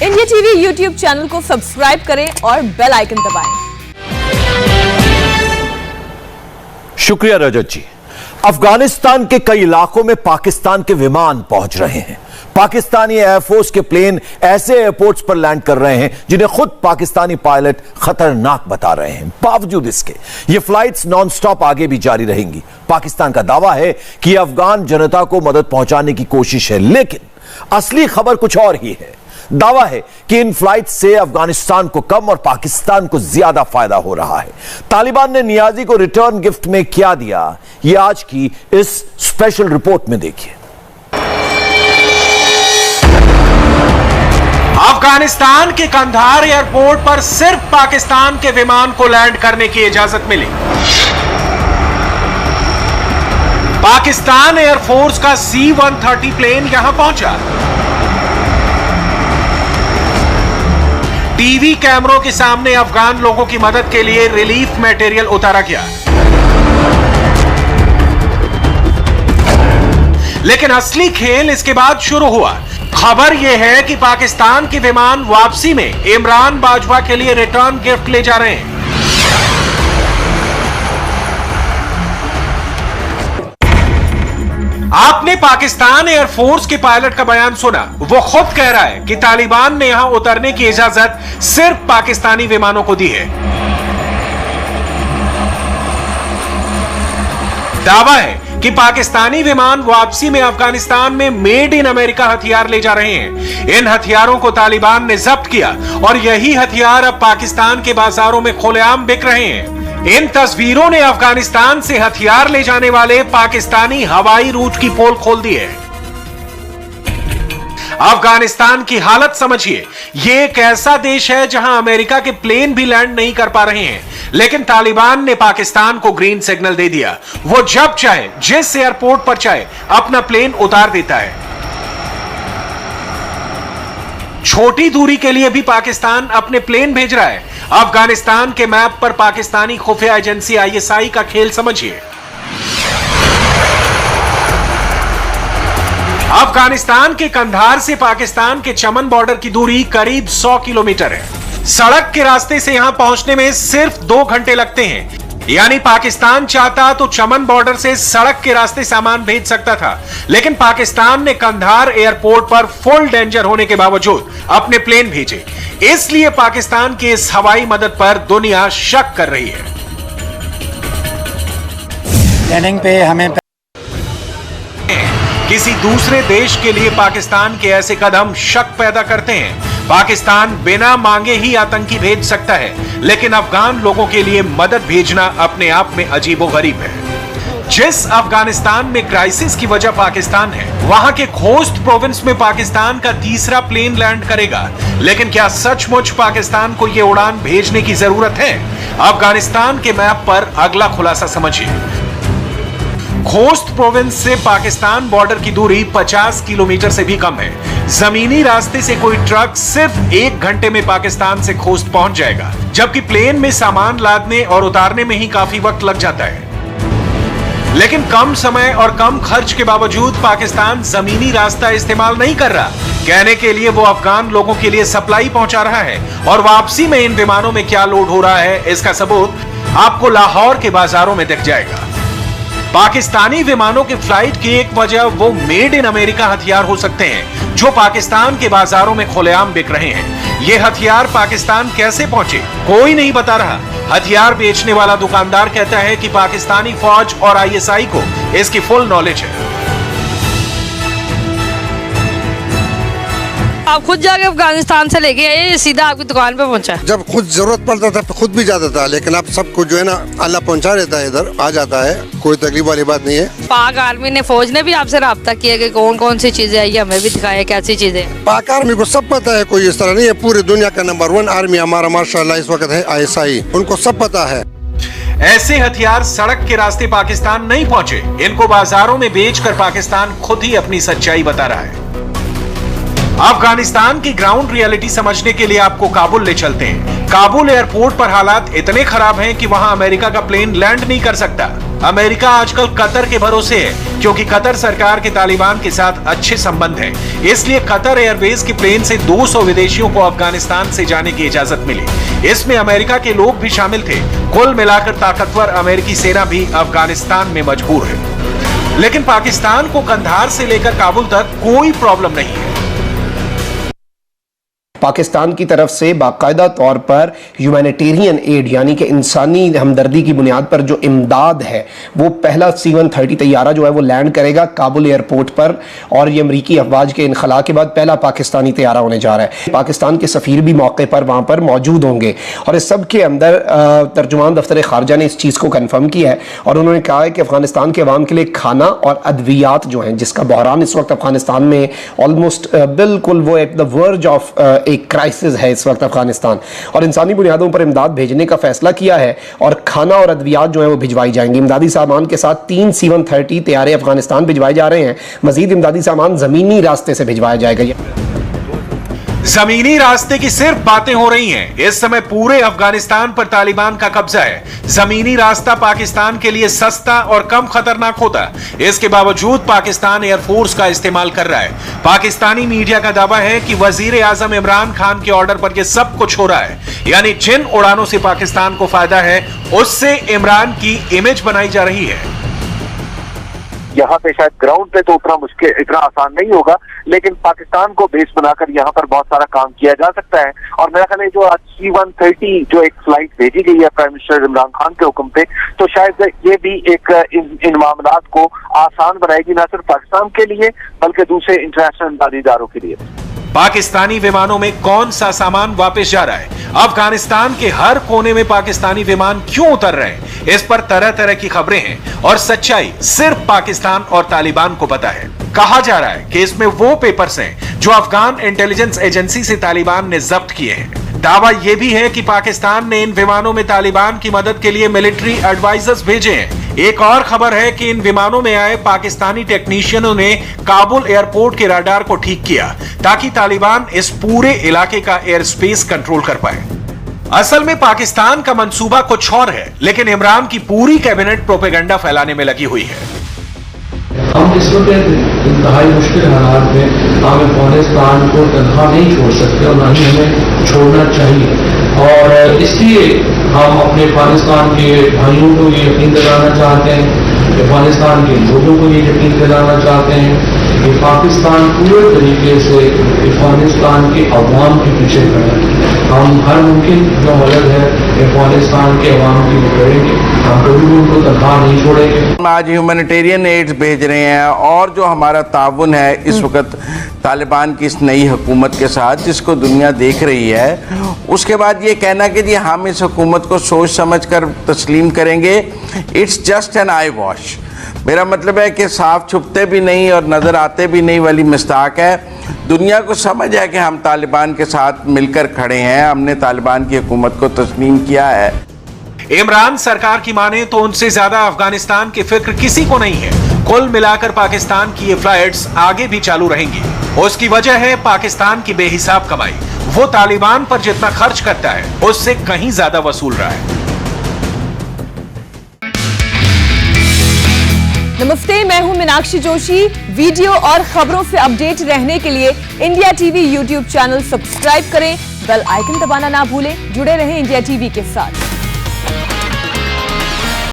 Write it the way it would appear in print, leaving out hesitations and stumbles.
India TV YouTube channel को subscribe करें और बेल आइकन दबाएं। शुक्रिया रजत जी। अफगानिस्तान के कई इलाकों में पाकिस्तान के विमान पहुंच रहे हैं। पाकिस्तानी एयरफोर्स के प्लेन ऐसे एयरपोर्ट्स पर लैंड कर रहे हैं जिन्हें खुद पाकिस्तानी पायलट खतरनाक बता रहे हैं। बावजूद इसके ये फ्लाइट्स नॉन स्टॉप आगे भी जारी रहेंगी। पाकिस्तान का दावा है कि अफगान जनता को मदद पहुंचाने की कोशिश है, लेकिन असली खबर कुछ और ही है। दावा है कि इन फ्लाइट्स से अफगानिस्तान को कम और पाकिस्तान को ज्यादा फायदा हो रहा है। तालिबान ने नियाजी को रिटर्न गिफ्ट में क्या दिया, यह आज की इस स्पेशल रिपोर्ट में देखिए। अफगानिस्तान के कंधार एयरपोर्ट पर सिर्फ पाकिस्तान के विमान को लैंड करने की इजाजत मिली। पाकिस्तान एयरफोर्स का C-130 प्लेन यहां पहुंचा। टीवी कैमरों के सामने अफगान लोगों की मदद के लिए रिलीफ मटेरियल उतारा गया। लेकिन असली खेल इसके बाद शुरू हुआ। खबर यह है कि पाकिस्तान के विमान वापसी में इमरान बाजवा के लिए रिटर्न गिफ्ट ले जा रहे हैं। आपने पाकिस्तान एयरफोर्स के पायलट का बयान सुना। वो खुद कह रहा है कि तालिबान ने यहां उतरने की इजाजत सिर्फ पाकिस्तानी विमानों को दी है। दावा है कि पाकिस्तानी विमान वापसी में अफगानिस्तान में मेड इन अमेरिका हथियार ले जा रहे हैं। इन हथियारों को तालिबान ने जब्त किया और यही हथियार अब पाकिस्तान के बाजारों में खुलेआम बिक रहे हैं। इन तस्वीरों ने अफगानिस्तान से हथियार ले जाने वाले पाकिस्तानी हवाई रूट की पोल खोल दी है। अफगानिस्तान की हालत समझिए। यह एक ऐसा देश है जहां अमेरिका के प्लेन भी लैंड नहीं कर पा रहे हैं, लेकिन तालिबान ने पाकिस्तान को ग्रीन सिग्नल दे दिया। वो जब चाहे जिस एयरपोर्ट पर चाहे अपना प्लेन उतार देता है। छोटी दूरी के लिए भी पाकिस्तान अपने प्लेन भेज रहा है। अफगानिस्तान के मैप पर पाकिस्तानी खुफिया एजेंसी ISI का खेल समझिए। अफगानिस्तान के कंधार से पाकिस्तान के चमन बॉर्डर की दूरी करीब 100 किलोमीटर है। सड़क के रास्ते से यहां पहुंचने में सिर्फ 2 घंटे लगते हैं। यानी पाकिस्तान चाहता तो चमन बॉर्डर से सड़क के रास्ते सामान भेज सकता था, लेकिन पाकिस्तान ने कंधार एयरपोर्ट पर फुल डेंजर होने के बावजूद अपने प्लेन भेजे। इसलिए पाकिस्तान की इस हवाई मदद पर दुनिया शक कर रही है। लैंडिंग पे हमें किसी दूसरे देश के लिए पाकिस्तान के ऐसे कदम शक पैदा करते हैं। पाकिस्तान बिना मांगे ही आतंकी भेज सकता है, लेकिन अफगान लोगों के लिए मदद भेजना अपने आप में अजीबोगरीब है। जिस अफगानिस्तान में क्राइसिस की वजह पाकिस्तान है, वहां के खोस्त प्रोविंस में पाकिस्तान का तीसरा प्लेन लैंड करेगा। लेकिन क्या सचमुच पाकिस्तान को यह उड़ान भेजने की जरूरत है? अफगानिस्तान के मैप पर अगला खुलासा समझिए। खोस्त प्रोविंस से पाकिस्तान बॉर्डर की दूरी 50 किलोमीटर से भी कम है। जमीनी रास्ते से कोई ट्रक सिर्फ 1 घंटे में पाकिस्तान से खोस्त पहुंच जाएगा, जबकि प्लेन में सामान लादने और उतारने में ही काफी वक्त लग जाता है। लेकिन कम समय और कम खर्च के बावजूद पाकिस्तान जमीनी रास्ता इस्तेमाल नहीं कर रहा। कहने के लिए वो अफगान लोगों के लिए सप्लाई पहुंचा रहा है, और वापसी में इन विमानों में क्या लोड हो रहा है, इसका सबूत आपको लाहौर के बाजारों में दिख जाएगा। पाकिस्तानी विमानों के फ्लाइट की एक वजह वो मेड इन अमेरिका हथियार हो सकते हैं, जो पाकिस्तान के बाजारों में खुलेआम बिक रहे हैं। ये हथियार पाकिस्तान कैसे पहुंचे, कोई नहीं बता रहा। हथियार बेचने वाला दुकानदार कहता है कि पाकिस्तानी फौज और ISI को इसकी फुल नॉलेज है। आप खुद जाके अफगानिस्तान से लेके आए, सीधा आपकी दुकान पे पहुंचा? जब खुद जरूरत पड़ता था खुद भी जाता था, लेकिन अब सबको जो है ना अल्लाह पहुंचा देता है, इधर आ जाता है, कोई तकलीफ वाली बात नहीं है। पाक आर्मी ने, फौज ने भी आपसे राब्ता किया कि कौन कौन सी चीजें आई, हमें भी दिखाया कैसी चीजें? पाक आर्मी को सब पता है, कोई इस तरह नहीं है। पूरी दुनिया का नंबर 1 आर्मी हमारा माशाल्लाह इस वक्त है ISI, उनको सब पता है। ऐसे हथियार सड़क के रास्ते पाकिस्तान नहीं पहुंचे। इनको बाजारों में बेचकर पाकिस्तान खुद ही अपनी सच्चाई बता रहा है। अफगानिस्तान की ग्राउंड रियलिटी समझने के लिए आपको काबुल ले चलते हैं। काबुल एयरपोर्ट पर हालात इतने खराब हैं कि वहां अमेरिका का प्लेन लैंड नहीं कर सकता। अमेरिका आजकल कतर के भरोसे है, क्योंकि कतर सरकार के तालिबान के साथ अच्छे संबंध हैं। इसलिए कतर एयरवेज के प्लेन से 200 विदेशियों को अफगानिस्तान से जाने की इजाजत मिली। इसमें अमेरिका के लोग भी शामिल थे। कुल मिलाकर ताकतवर अमेरिकी सेना भी अफगानिस्तान में मजबूर है। लेकिन पाकिस्तान को कंधार से लेकर काबुल तक कोई प्रॉब्लम नहीं है। पाकिस्तान की तरफ से बाकायदा तौर पर ह्यूमैनिटेरियन एड यानी कि इंसानी हमदर्दी की बुनियाद पर जो इमदाद है, वो पहला C-130 तैयारा जो है वो लैंड करेगा काबुल एयरपोर्ट पर, और ये अमरीकी अफवाज के इनखला के बाद पहला पाकिस्तानी तैयारा होने जा रहा है। पाकिस्तान के सफ़ीर भी मौके पर वहाँ पर मौजूद होंगे और इस सब के अंदर तर्जुमान दफ्तर खारजा ने इस चीज़ को कन्फर्म किया है और उन्होंने कहा है कि अफगानिस्तान के अवाम के लिए खाना और अद्वियात जो हैं, जिसका बहरान इस वक्त अफगानिस्तान में ऑलमोस्ट बिल्कुल वो एट द वर्ज ऑफ एक क्राइसिस है इस वक्त अफगानिस्तान, और इंसानी बुनियादों पर इमदाद भेजने का फैसला किया है और खाना और अद्वियात जो है वो भिजवाई जाएंगी। इमदादी सामान के साथ 3 C-130 तैयारे अफगानिस्तान भिजवाए जा रहे हैं। मजीद इमदादी सामान जमीनी रास्ते से भिजवाया जाएगा। जमीनी रास्ते की सिर्फ बातें हो रही हैं। इस समय पूरे अफगानिस्तान पर तालिबान का कब्जा है। जमीनी रास्ता पाकिस्तान के लिए सस्ता और कम खतरनाक होता। इसके बावजूद पाकिस्तान एयरफोर्स का इस्तेमाल कर रहा है। पाकिस्तानी मीडिया का दावा है कि वजीर आजम इमरान खान के ऑर्डर पर यह सब कुछ हो रहा है, यानी जिन उड़ानों से पाकिस्तान को फायदा है उससे इमरान की इमेज बनाई जा रही है। यहाँ पे शायद ग्राउंड पे तो उतना मुश्किल, इतना आसान नहीं होगा, लेकिन पाकिस्तान को बेस बनाकर यहाँ पर बहुत सारा काम किया जा सकता है। और मेरा ख्याल है जो आज C-130 जो एक फ्लाइट भेजी गई है प्राइम मिनिस्टर इमरान खान के हुक्म पे, तो शायद ये भी एक इन मामलात को आसान बनाएगी, ना सिर्फ पाकिस्तान के लिए बल्कि दूसरे इंटरनेशनल इमदादी इदारों के लिए। पाकिस्तानी विमानों में कौन सा सामान वापस जा रहा है? अफगानिस्तान के हर कोने में पाकिस्तानी विमान क्यों उतर रहे हैं? इस पर तरह तरह की खबरें हैं और सच्चाई सिर्फ पाकिस्तान और तालिबान को पता है। कहा जा रहा है कि इसमें वो पेपर्स हैं जो अफगान इंटेलिजेंस एजेंसी से तालिबान ने जब्त किए हैं। दावा यह भी है कि पाकिस्तान ने इन विमानों में तालिबान की मदद के लिए मिलिट्री एडवाइजर्स भेजे हैं। एक और खबर है कि इन विमानों में आए पाकिस्तानी टेक्नीशियनों ने काबुल एयरपोर्ट के रडार को ठीक किया ताकि तालिबान इस पूरे इलाके का एयर स्पेस कंट्रोल कर पाए। असल में पाकिस्तान का मंसूबा कुछ और है, लेकिन इमरान की पूरी कैबिनेट प्रोपेगेंडा फैलाने में लगी हुई है। हम इस वक्त इंतहाई मुश्किल हालात में हम अफगानिस्तान को तनहा नहीं छोड़ सकते और ना ही हमें छोड़ना चाहिए, और इसलिए हम अपने अफगानिस्तान के भाइयों को ये यकीन दिलाना चाहते हैं, अफगानिस्तान के लोगों को ये यकीन दिलाना चाहते हैं कि पाकिस्तान पूरे तरीके से अफगानिस्तान के अवाम के पीछे खड़ा है। हम हर मुमकिन जो मदद है अफगानिस्तान के अवाम की करेंगे, हम कभी भी उनको तनख्वाह नहीं छोड़ेंगे। हम आज ह्यूमैनिटेरियन एड्स भेज रहे हैं और जो हमारा ताउन है इस वक्त तालिबान की इस नई हुकूमत के साथ, जिसको दुनिया देख रही है, उसके बाद ये कहना कि जी हम इस हुकूमत को सोच समझ कर तस्लीम करेंगे, it's just an I wash. मेरा मतलब है कि साफ छुपते भी नहीं और नज़र आते भी नहीं वाली मिस्ताक है। दुनिया को समझ है कि हम तालिबान के साथ मिलकर खड़े हैं, हमने तालिबान की हुकूमत को तस्लीम किया है। इमरान सरकार की माने तो उनसे ज्यादा अफगानिस्तान की फिक्र किसी को नहीं है। कुल मिलाकर पाकिस्तान की ये फ्लाइट्स आगे भी चालू रहेंगी। उसकी वजह है पाकिस्तान की बेहिसाब कमाई। वो तालिबान पर जितना खर्च करता है उससे कहीं ज्यादा वसूल रहा है। नमस्ते, मैं हूं मीनाक्षी जोशी। वीडियो और खबरों से अपडेट रहने के लिए India TV YouTube channel subscribe करें, बेल आइकन दबाना ना भूलें। जुड़े रहें इंडिया टीवी के साथ।